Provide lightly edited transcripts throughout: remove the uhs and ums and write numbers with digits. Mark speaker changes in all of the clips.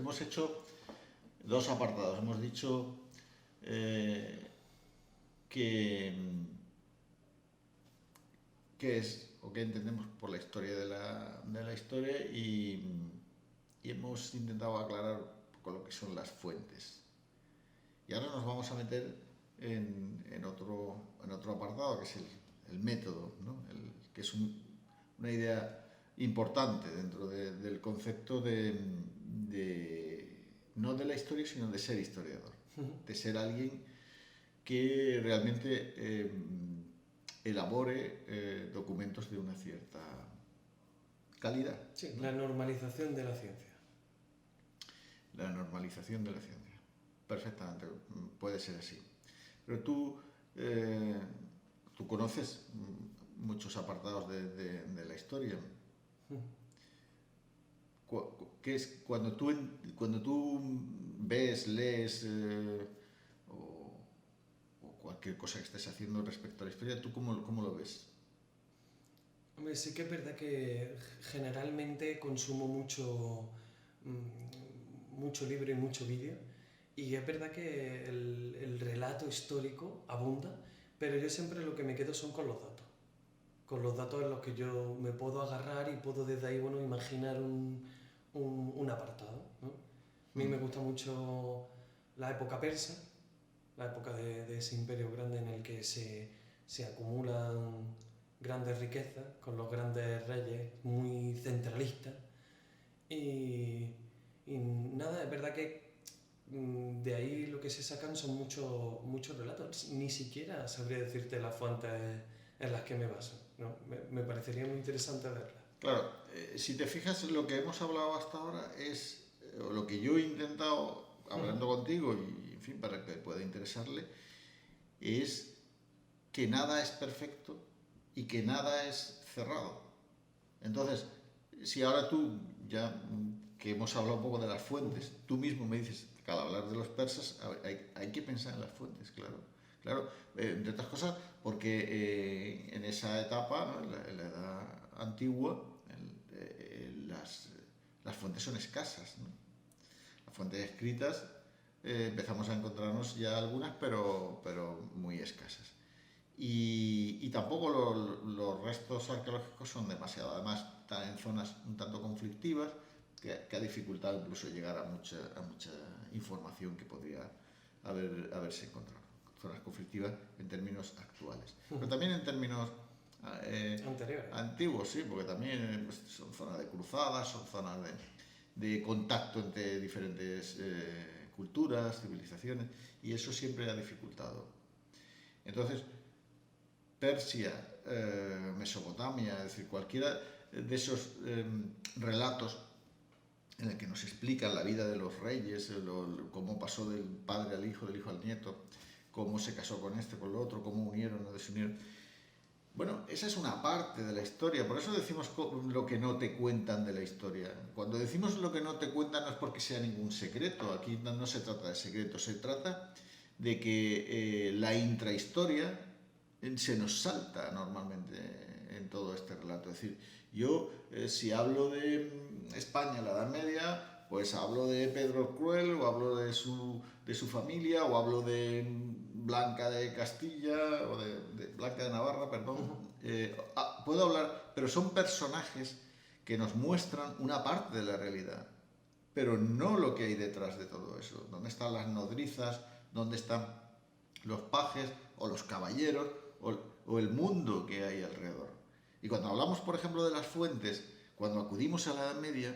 Speaker 1: hemos hecho dos apartados. Hemos dicho que, qué es o qué entendemos por la historia de la historia y hemos intentado aclarar un poco lo que son las fuentes. Y ahora nos vamos a meter en otro apartado, que es el método, ¿no? Que es una idea importante dentro del concepto no de la historia, sino de ser historiador, de ser alguien que realmente elabore documentos de una cierta calidad.
Speaker 2: Sí,
Speaker 1: ¿no?
Speaker 2: la normalización de la ciencia.
Speaker 1: La normalización de la ciencia. Perfectamente, puede ser así. Pero tú conoces muchos apartados de la historia. ¿Qué es cuando tú ves, lees o cualquier cosa que estés haciendo respecto a la historia, tú cómo lo ves?
Speaker 2: Hombre, sí que es verdad que generalmente consumo mucho libro y mucho vídeo, y es verdad que el relato histórico abunda, pero yo siempre lo que me quedo son con los datos en los que yo me puedo agarrar y puedo desde ahí, bueno, imaginar un apartado, ¿no? A mí me gusta mucho la época persa, la época de ese imperio grande en el que se acumulan grandes riquezas con los grandes reyes, muy centralistas. Y nada, es verdad que de ahí lo que se sacan son muchos relatos. Ni siquiera sabría decirte las fuentes en las que me baso, ¿no? Me parecería muy interesante verlas.
Speaker 1: Claro, si te fijas, lo que hemos hablado hasta ahora es, o lo que yo he intentado, hablando contigo, y en fin, para que pueda interesarle, es que nada es perfecto y que nada es cerrado. Entonces, si ahora tú, ya que hemos hablado un poco de las fuentes, tú mismo me dices que al hablar de los persas hay que pensar en las fuentes, claro. Claro, entre otras cosas, porque en esa etapa, ¿no? en la edad antigua, las fuentes son escasas, ¿no? Las fuentes escritas empezamos a encontrarnos ya algunas, pero muy escasas. Y tampoco los restos arqueológicos son demasiado. Además, están en zonas un tanto conflictivas que ha dificultado incluso llegar a mucha información que podría haberse encontrado. Zonas conflictivas en términos actuales. Pero también en términos antiguos, sí, porque también pues, son zonas de cruzadas, son zonas de contacto entre diferentes culturas, civilizaciones, y eso siempre ha dificultado. Entonces, Persia, Mesopotamia, es decir, cualquiera de esos relatos en el que nos explican la vida de los reyes, cómo pasó del padre al hijo, del hijo al nieto, cómo se casó con este, con lo otro, cómo unieron o desunieron. Bueno, esa es una parte de la historia, por eso decimos lo que no te cuentan de la historia. Cuando decimos lo que no te cuentan no es porque sea ningún secreto, aquí no se trata de secreto, se trata de que la intrahistoria se nos salta normalmente en todo este relato. Es decir, yo si hablo de España en la Edad Media, pues hablo de Pedro el Cruel, o hablo de su familia, o hablo de Blanca de Castilla, o de Blanca de Navarra, perdón. Puedo hablar, pero son personajes que nos muestran una parte de la realidad, pero no lo que hay detrás de todo eso. ¿Dónde están las nodrizas? ¿Dónde están los pajes o los caballeros o el mundo que hay alrededor? Y cuando hablamos, por ejemplo, de las fuentes, cuando acudimos a la Edad Media,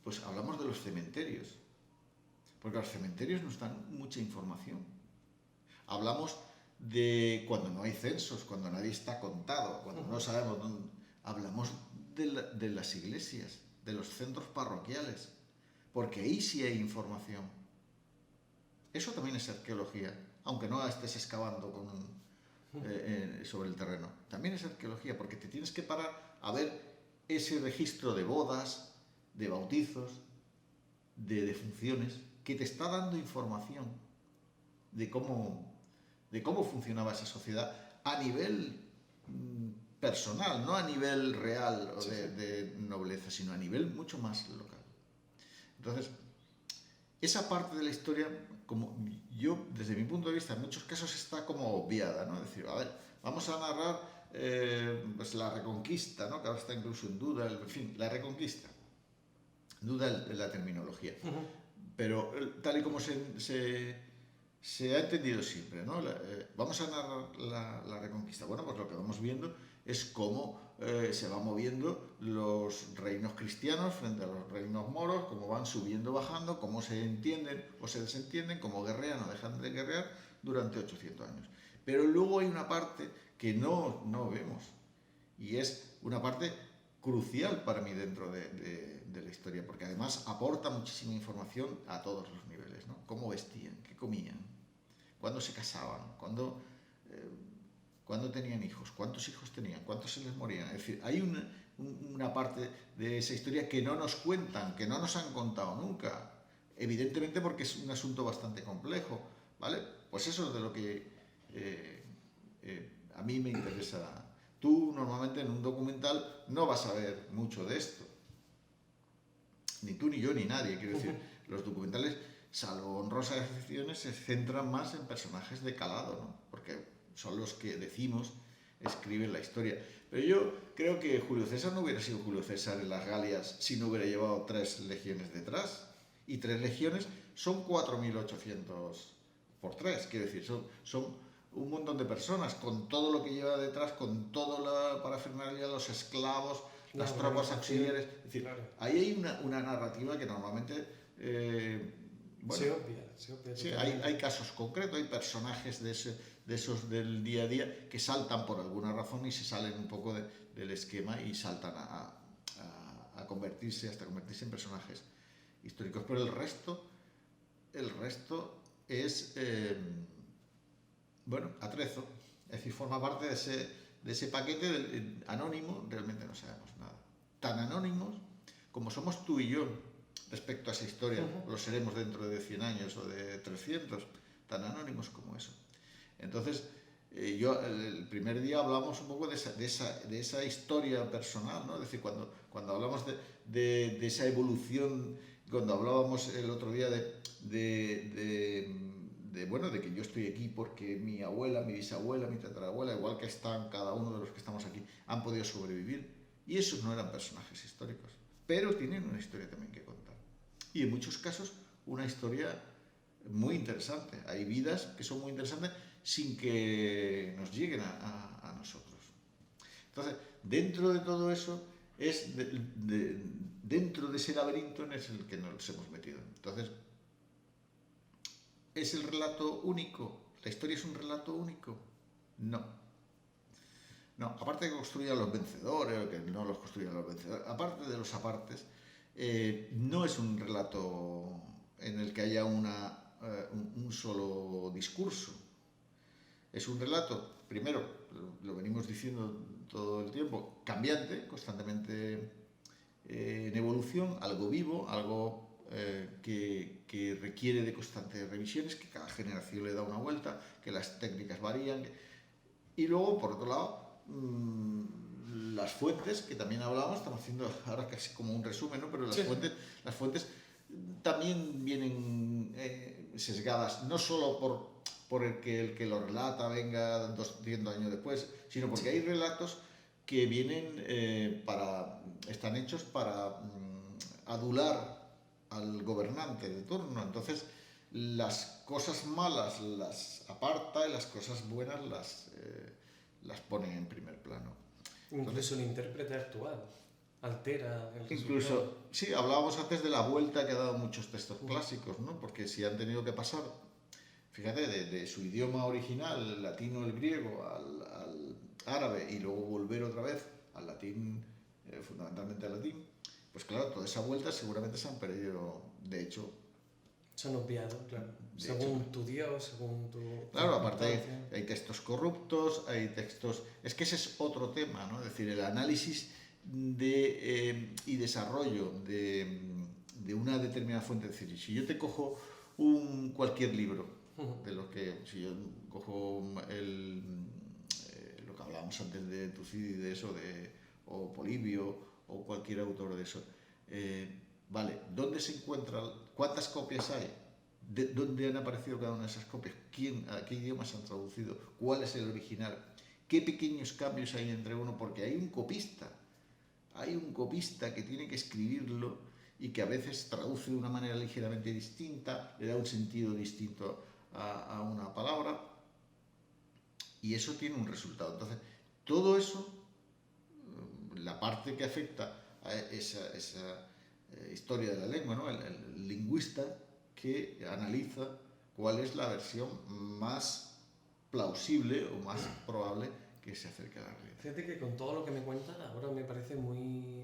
Speaker 1: pues hablamos de los cementerios, porque los cementerios nos dan mucha información. Hablamos de cuando no hay censos, cuando nadie está contado, cuando no sabemos dónde. Hablamos de las iglesias, de los centros parroquiales, porque ahí sí hay información. Eso también es arqueología, aunque no estés excavando sobre el terreno. También es arqueología, porque te tienes que parar a ver ese registro de bodas, de bautizos, de defunciones, que te está dando información de cómo funcionaba esa sociedad a nivel personal, no a nivel real o de nobleza, sino a nivel mucho más local. Entonces, esa parte de la historia, como yo, desde mi punto de vista, en muchos casos está como obviada, ¿no? Es decir, a ver, vamos a narrar pues la Reconquista, ¿no? Que ahora está incluso en duda, en fin, la Reconquista, duda la terminología, pero tal y como se ha entendido siempre, ¿no? Vamos a narrar la Reconquista. Bueno, pues lo que vamos viendo es cómo se van moviendo los reinos cristianos frente a los reinos moros, cómo van subiendo, bajando, cómo se entienden o se desentienden, cómo guerrean o dejan de guerrear durante 800 años. Pero luego hay una parte que no vemos, y es una parte crucial para mí dentro de la historia, porque además aporta muchísima información a todos los niveles, ¿no? Cómo vestían, qué comían, cuándo se casaban, cuándo tenían hijos, cuántos hijos tenían, cuántos se les morían. Es decir, hay una parte de esa historia que no nos cuentan, que no nos han contado nunca, evidentemente porque es un asunto bastante complejo, ¿vale? Pues eso es de lo que a mí me interesa. Tú normalmente en un documental no vas a ver mucho de esto, ni tú ni yo ni nadie, quiero decir, los documentales, salvo honrosas excepciones, se centran más en personajes de calado, ¿no? Porque son los que decimos escriben la historia. Pero yo creo que Julio César no hubiera sido Julio César en las Galias si no hubiera llevado 3 legiones detrás. Y 3 legiones son 4.800 por 3, quiero decir, son un montón de personas con todo lo que lleva detrás, con toda la parafernalia, los esclavos, las tropas auxiliares. Es decir, ahí hay una narrativa que normalmente bueno,
Speaker 2: se obvia
Speaker 1: sí, hay casos concretos, hay personajes de esos del día a día que saltan por alguna razón y se salen un poco del esquema y saltan a convertirse, hasta convertirse en personajes históricos. Pero el resto es, bueno, atrezo, es decir, forma parte de ese paquete anónimo, realmente no sabemos nada. Tan anónimos como somos tú y yo respecto a esa historia, lo seremos dentro de 100 años o de 300, tan anónimos como eso. Entonces, yo el primer día hablamos un poco de esa historia personal, ¿no? Es decir, cuando hablamos de esa evolución, cuando hablábamos el otro día bueno, de que yo estoy aquí porque mi abuela, mi bisabuela, mi tatarabuela, igual que están cada uno de los que estamos aquí, han podido sobrevivir. Y esos no eran personajes históricos, pero tienen una historia también que contar. Y en muchos casos una historia muy interesante. Hay vidas que son muy interesantes sin que nos lleguen a nosotros. Entonces, dentro de todo eso, es dentro de ese laberinto en el que nos hemos metido. Entonces, ¿es el relato único? ¿La historia es un relato único? No. No, aparte de que construyan los vencedores, o que no los construyan los vencedores, aparte de los apartes, no es un relato en el que haya un solo discurso. Es un relato, primero, lo venimos diciendo todo el tiempo, cambiante, constantemente en evolución, algo vivo, algo que requiere de constantes revisiones, que cada generación le da una vuelta, que las técnicas varían. Y luego, por otro lado, las fuentes, que también hablábamos, estamos haciendo ahora casi como un resumen, ¿no? Pero las fuentes también vienen sesgadas, no solo por el que lo relata venga 200 años después, sino porque hay relatos que están hechos para adular al gobernante de turno. Entonces, las cosas malas las aparta y las cosas buenas las pone en primer plano.
Speaker 2: Incluso el intérprete actual altera el resultado.
Speaker 1: Incluso, sí, hablábamos antes de la vuelta que ha dado muchos textos clásicos, ¿no? Porque si han tenido que pasar, fíjate, de su idioma original, el latino, el griego, al árabe, y luego volver otra vez al latín, fundamentalmente al latín, pues claro, toda esa vuelta seguramente se han perdido, de hecho.
Speaker 2: Se han obviado, claro. Según tu Dios, según tu...
Speaker 1: Claro, aparte hay textos corruptos, hay textos... Es que ese es otro tema, ¿no? Es decir, el análisis y desarrollo de una determinada fuente. Es decir, si yo te cojo cualquier libro, de lo que... Si yo cojo lo que hablábamos antes de Tucídides o Polibio o cualquier autor de eso, Vale, ¿dónde se encuentra? ¿Cuántas copias hay? ¿Dónde han aparecido cada una de esas copias? ¿A qué idiomas han traducido? ¿Cuál es el original? ¿Qué pequeños cambios hay entre uno? Porque hay un copista. Hay un copista que tiene que escribirlo y que a veces traduce de una manera ligeramente distinta, le da un sentido distinto a una palabra y eso tiene un resultado. Entonces, todo eso, la parte que afecta a esa historia de la lengua, ¿no? El lingüista que analiza cuál es la versión más plausible o más probable que se acerque a la realidad.
Speaker 2: Fíjate que con todo lo que me cuentas ahora me parece muy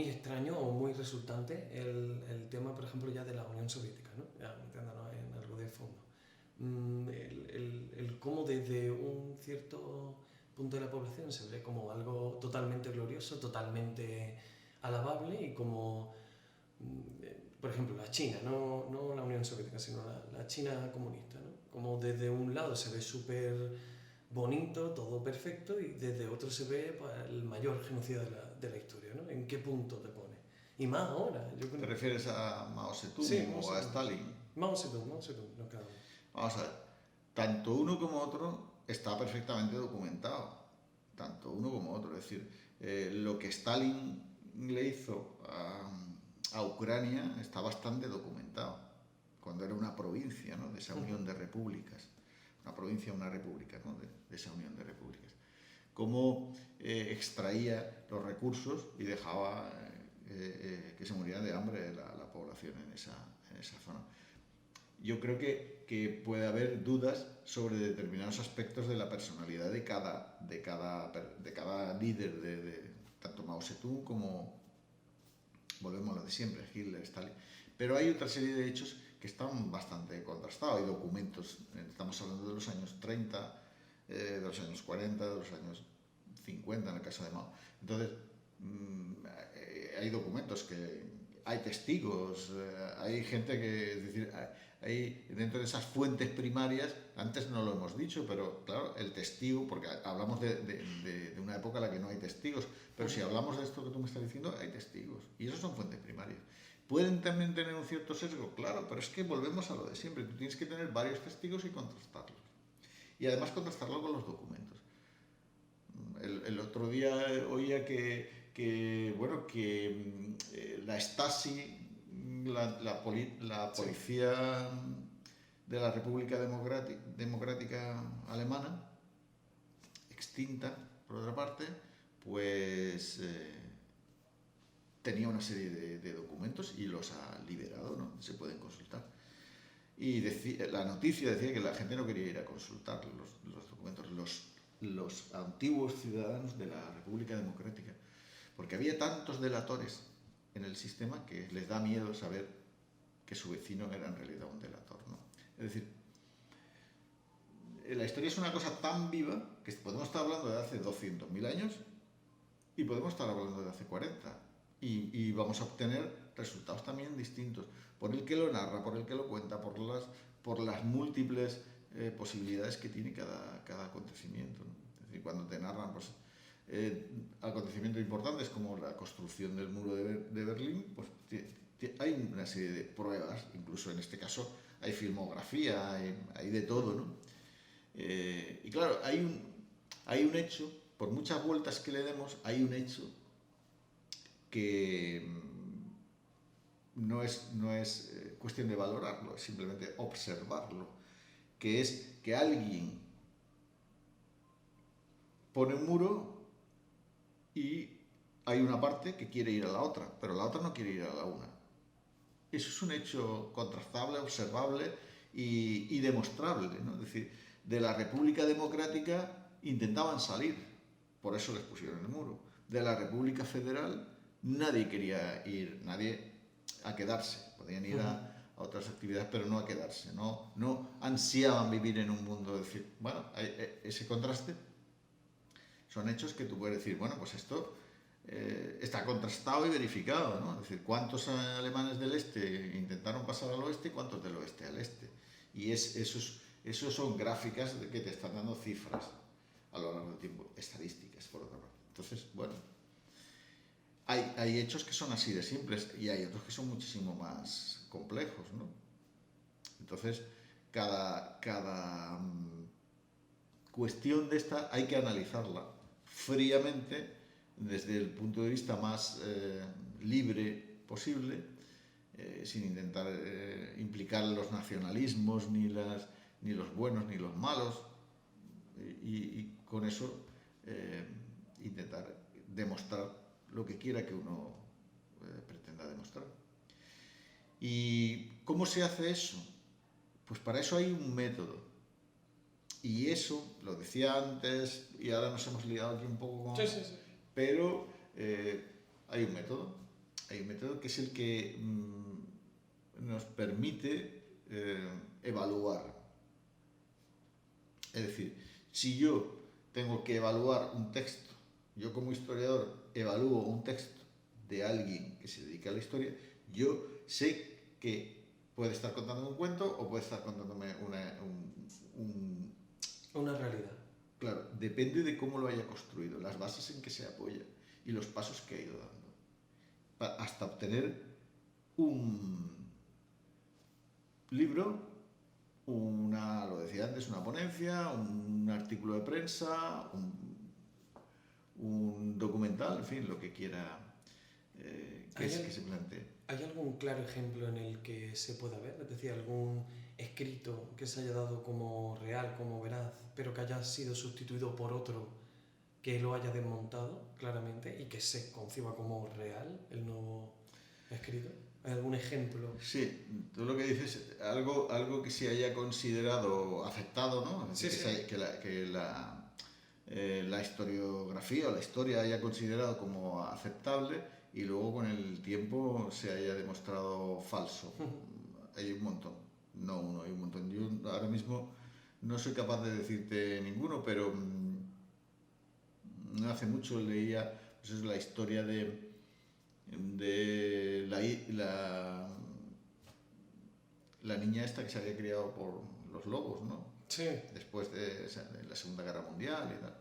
Speaker 2: extraño o muy resultante el tema, por ejemplo, ya de la Unión Soviética, ¿no? Ya metiéndonos en algo de fondo. El cómo desde un cierto punto de la población se ve como algo totalmente glorioso, totalmente alabable y como, por ejemplo, la China, no la Unión Soviética, sino la China comunista, ¿no? Como desde un lado se ve súper bonito, todo perfecto, y desde otro se ve pues, el mayor genocidio de la historia, ¿no? ¿En qué punto te pone? Y más ahora.
Speaker 1: ¿Te refieres a Mao Zedong
Speaker 2: Sí, Mao
Speaker 1: o a
Speaker 2: Zedong.
Speaker 1: Stalin?
Speaker 2: Mao Zedong, no cada uno.
Speaker 1: Vamos a ver, tanto uno como otro está perfectamente documentado, tanto uno como otro. Es decir, lo que Stalin le hizo a Ucrania está bastante documentado, cuando era una provincia, ¿no?, de esa unión de repúblicas. Una provincia, una república, ¿no?, de esa unión de repúblicas. Cómo extraía los recursos y dejaba que se muriera de hambre la población en esa zona. Yo creo que puede haber dudas sobre determinados aspectos de la personalidad de cada líder, tanto Mao Zedong como, volvemos a lo de siempre, Hitler, Stalin. Pero hay otra serie de hechos que están bastante contrastados. Hay documentos, estamos hablando de los años 30, de los años 40, de los años 50 en el caso de Mao. Entonces, hay documentos hay testigos, hay gente que, es decir, hay dentro de esas fuentes primarias, antes no lo hemos dicho, pero claro, el testigo, porque hablamos de una época en la que no hay testigos, pero si hablamos de esto que tú me estás diciendo, hay testigos, y esos son fuentes primarias. ¿Pueden también tener un cierto sesgo? Claro, pero es que volvemos a lo de siempre, tú tienes que tener varios testigos y contrastarlos. Y además contrastarlo con los documentos. El otro día oía que la Stasi, la policía de la República Democrática Alemana, extinta por otra parte, pues tenía una serie de documentos y los ha liberado, ¿no? Se pueden consultar. Y la noticia decía que la gente no quería ir a consultar los documentos, los antiguos ciudadanos de la República Democrática, porque había tantos delatores en el sistema que les da miedo saber que su vecino era en realidad un delator, ¿no? Es decir, la historia es una cosa tan viva que podemos estar hablando de hace 200.000 años y podemos estar hablando de hace 40 y vamos a obtener resultados también distintos por el que lo narra, por el que lo cuenta, por las múltiples posibilidades que tiene cada acontecimiento, ¿no? Es decir, cuando te narran pues, acontecimientos importantes como la construcción del muro de Berlín, pues hay una serie de pruebas, incluso en este caso hay filmografía, hay de todo, ¿no? Y claro, hay un hecho, por muchas vueltas que le demos, hay un hecho que no es cuestión de valorarlo, es simplemente observarlo, que es que alguien pone un muro y hay una parte que quiere ir a la otra, pero la otra no quiere ir a la una. Eso es un hecho contrastable, observable y demostrable, ¿no? Es decir, de la República Democrática intentaban salir, por eso les pusieron el muro. De la República Federal nadie quería ir, nadie a quedarse, podían ir a otras actividades, pero no a quedarse, no ansiaban vivir en un mundo, decir, bueno, ese contraste son hechos que tú puedes decir, bueno, pues esto está contrastado y verificado, ¿no? Es decir, ¿cuántos alemanes del este intentaron pasar al oeste y cuántos del oeste al este? Y esos son gráficas que te están dando cifras a lo largo del tiempo, estadísticas, por otra parte. Entonces, bueno, hay hechos que son así de simples y hay otros que son muchísimo más complejos, ¿no? Entonces, cada cuestión de esta hay que analizarla fríamente desde el punto de vista más libre posible, sin intentar implicar los nacionalismos, ni los buenos ni los malos, y con eso intentar demostrar lo que quiera que uno pretenda demostrar. ¿Y cómo se hace eso? Pues para eso hay un método. Y eso, lo decía antes, y ahora nos hemos liado aquí un poco con...
Speaker 2: Sí, sí, sí.
Speaker 1: Pero hay un método. Hay un método que es el que nos permite evaluar. Es decir, si yo tengo que evaluar un texto, yo como historiador evalúo un texto de alguien que se dedica a la historia, yo sé que puede estar contándome un cuento o puede estar contándome
Speaker 2: una realidad.
Speaker 1: Claro, depende de cómo lo haya construido, las bases en que se apoya y los pasos que ha ido dando, hasta obtener un libro, lo decía antes, una ponencia, un artículo de prensa, un documental, en fin, lo que quiera que se plantee.
Speaker 2: ¿Hay algún claro ejemplo en el que se pueda ver? Es decir, algún escrito que se haya dado como real, como veraz, pero que haya sido sustituido por otro que lo haya desmontado claramente y que se conciba como real el nuevo escrito. ¿Hay algún ejemplo?
Speaker 1: Sí, tú lo que dices, algo que se haya considerado aceptado, ¿no?
Speaker 2: Sí, sí.
Speaker 1: Que la historiografía o la historia haya considerado como aceptable y luego con el tiempo se haya demostrado falso. Hay un montón, no uno, hay un montón. Yo ahora mismo no soy capaz de decirte ninguno, pero no hace mucho leía pues es la historia de la niña esta que se había criado por los lobos, ¿no?
Speaker 2: Sí.
Speaker 1: Después de la Segunda Guerra Mundial y tal.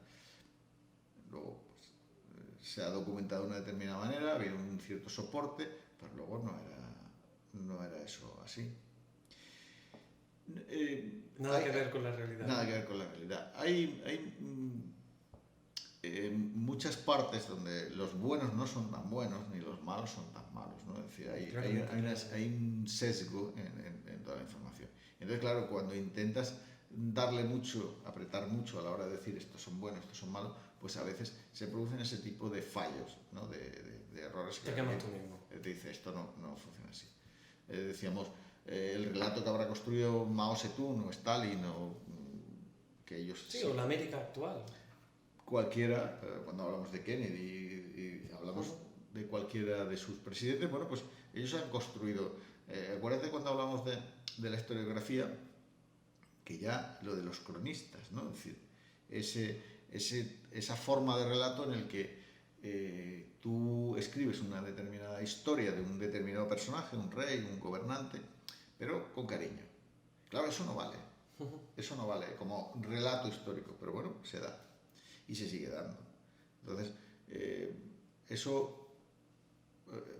Speaker 1: Luego pues, se ha documentado de una determinada manera, ha habido un cierto soporte, pero luego no era eso así.
Speaker 2: Nada que ver con la realidad.
Speaker 1: Nada que ver con la realidad. Hay muchas partes donde los buenos no son tan buenos ni los malos son tan malos, ¿no? Es decir, hay un sesgo en toda la información. Entonces, claro, cuando intentas darle mucho, apretar mucho a la hora de decir estos son buenos, estos son malos, pues a veces se producen ese tipo de fallos, ¿no? de errores que te dice esto no funciona así. Decíamos, el relato que habrá construido Mao Zedong o Stalin o que ellos...
Speaker 2: Sí, o la América actual.
Speaker 1: Cualquiera, cuando hablamos de Kennedy y hablamos de cualquiera de sus presidentes, bueno, pues ellos han construido, acuérdate cuando hablamos de la historiografía, que ya lo de los cronistas, ¿no? Es decir, esa forma de relato en el que tú escribes una determinada historia de un determinado personaje, un rey, un gobernante, pero con cariño. Claro, eso no vale como relato histórico, pero bueno, se da. Y se sigue dando. Entonces, eso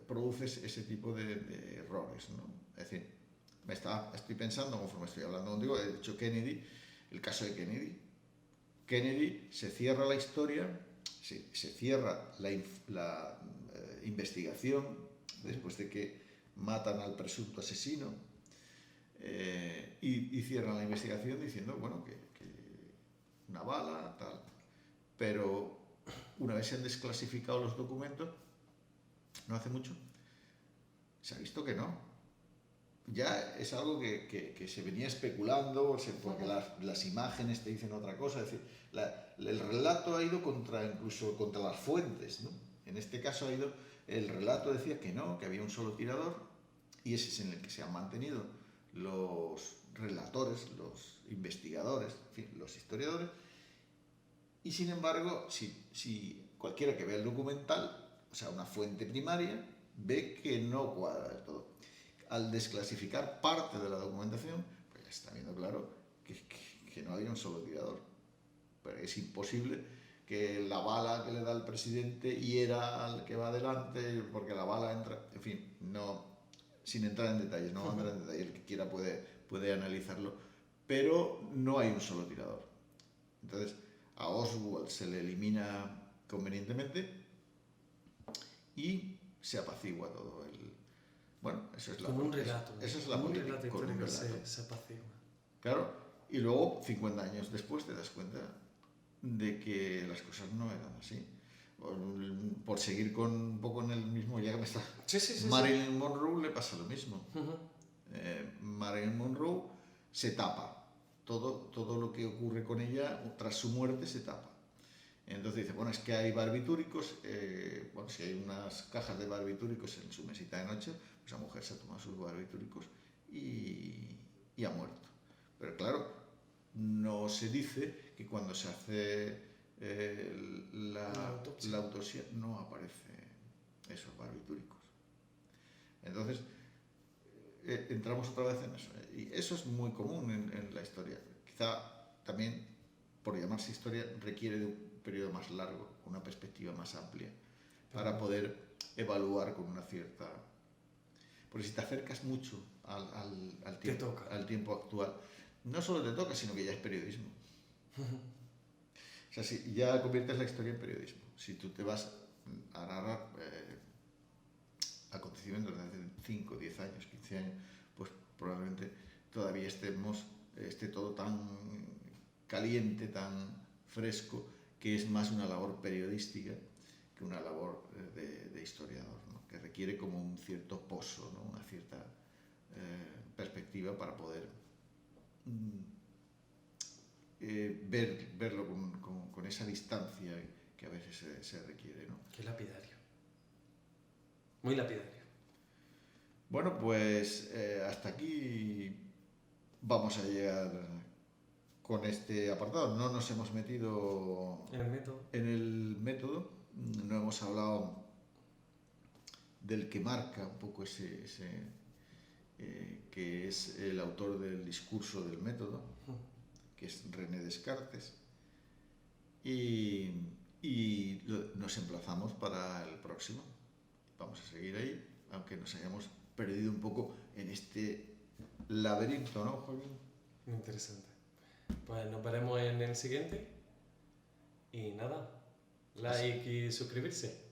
Speaker 1: produce ese tipo de errores, ¿no? Es decir, estoy pensando, conforme estoy hablando contigo, he dicho Kennedy, el caso de Kennedy. Kennedy se cierra la historia, se cierra la investigación después de que matan al presunto asesino y cierran la investigación diciendo, bueno, que una bala, tal. Pero una vez se han desclasificado los documentos, no hace mucho, se ha visto que no. Ya es algo que se venía especulando, porque las imágenes te dicen otra cosa. Es decir, el relato ha ido incluso contra las fuentes, ¿no? En este caso el relato decía que no, que había un solo tirador, y ese es en el que se han mantenido los relatores, los investigadores, en fin, los historiadores. Y sin embargo, si cualquiera que vea el documental, o sea, una fuente primaria, ve que no cuadra del todo. Al desclasificar parte de la documentación, pues ya está viendo claro que no había un solo tirador. Pero es imposible que la bala que le da el presidente hiera al que va adelante, porque la bala entra, en fin, no, sin entrar en detalles, no entrar en detalles, el que quiera puede analizarlo, pero no hay un solo tirador. Entonces, a Oswald se le elimina convenientemente y se apacigua todo el... Bueno, eso es la...
Speaker 2: Con un relato.
Speaker 1: Eso es la
Speaker 2: con un
Speaker 1: política,
Speaker 2: relato
Speaker 1: con un
Speaker 2: histórico
Speaker 1: relato.
Speaker 2: se apacigua.
Speaker 1: Claro, y luego, 50 años después, te das cuenta de que las cosas no eran así. Por seguir un poco en el mismo, ya que me está...
Speaker 2: Sí.
Speaker 1: Marilyn Monroe le pasa lo mismo.
Speaker 2: Ujú.
Speaker 1: Marilyn Monroe se tapa. Todo lo que ocurre con ella tras su muerte se tapa. Entonces dice, bueno, es que hay barbitúricos, bueno, si hay unas cajas de barbitúricos en su mesita de noche, pues la mujer se ha tomado sus barbitúricos y ha muerto. Pero claro, no se dice que cuando se hace la autopsia no aparece esos barbitúricos. Entonces, entramos otra vez en eso. Y eso es muy común en la historia. Quizá también, por llamarse historia, requiere de un periodo más largo, una perspectiva más amplia, para poder evaluar con una cierta... Porque si te acercas mucho al tiempo actual, no solo te toca, sino que ya es periodismo. O sea, si ya conviertes la historia en periodismo. Si tú te vas a narrar acontecimientos de hace 5, 10 años, 15 años, pues probablemente todavía esté todo tan caliente, tan fresco, que es más una labor periodística que una labor de historiador, ¿no? Que requiere como un cierto pozo, ¿no? Una cierta perspectiva para poder verlo con esa distancia que a veces se requiere, ¿no?
Speaker 2: Qué lapidario. Muy lapidario.
Speaker 1: Bueno, pues hasta aquí vamos a llegar con este apartado. No nos hemos metido en el método, no hemos hablado del que marca un poco que es el autor del discurso del método, que es René Descartes, y nos emplazamos para el próximo. Vamos a seguir ahí, aunque nos hayamos perdido un poco en este laberinto, ¿no, Joaquín?
Speaker 2: Muy interesante. Pues nos veremos en el siguiente. Y nada, like y suscribirse.